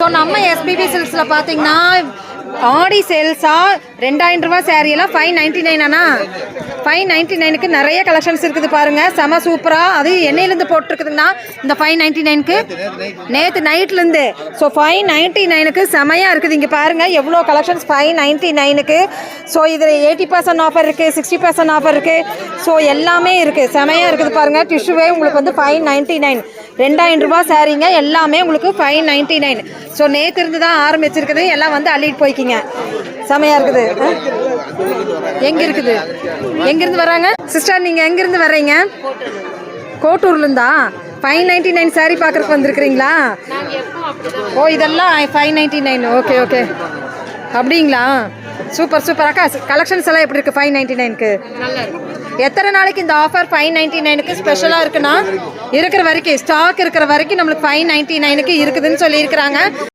So நம்ம SPB சில்க்ஸில் பார்த்தீங்கன்னா ஆடி சேல்ஸா 2000 ரூபா சேரீலாம் 599 அண்ணா 599க்கு நிறைய கலெக்ஷன்ஸ் இருக்குது பாருங்க, செம சூப்பராக. அது எண்ணெயிலேருந்து போட்டிருக்குதுங்கண்ணா இந்த 599க்கு நேற்று நைட்லேருந்து. ஸோ 599க்கு செமையாக இருக்குது. இங்கே பாருங்கள் எவ்வளோ கலெக்ஷன்ஸ் 599க்கு. ஸோ இதில் 80% ஆஃபர் இருக்குது, 60% ஆஃபர் இருக்குது. ஸோ எல்லாமே இருக்குது, செமையாக இருக்குது பாருங்கள். டிஷ்யூவே உங்களுக்கு வந்து 599, 2000 ரூபா சாரீங்க எல்லாமே உங்களுக்கு 599. ஸோ நேற்று இருந்து தான் ஆரம்பிச்சிருக்குது, எல்லாம் வந்து அள்ளிட்டு போய்க்கிங்க. செமையாக இருக்குது. எங்கே இருக்குது, எங்கேருந்து வராங்க சிஸ்டர்? நீங்கள் எங்கேருந்து வர்றீங்க? கோட்டூர்லேருந்தா? 599 சாரீ பார்க்குறக்கு வந்திருக்கிறீங்களா? ஓ இதெல்லாம் 599. ஓகே ஓகே, அப்படிங்களா? சூப்பர் சூப்பர் அக்கா. கலெக்ஷன்ஸ் எல்லாம் எப்படி இருக்குது 599க்கு? எத்தனை நாளைக்கு இந்த ஆஃபர் 599க்கு ஸ்பெஷலாக இருக்குன்னா இருக்கிற வரைக்கும், ஸ்டாக் இருக்கிற வரைக்கும் நம்மளுக்கு 599க்கு இருக்குதுன்னு சொல்லியிருக்கிறாங்க.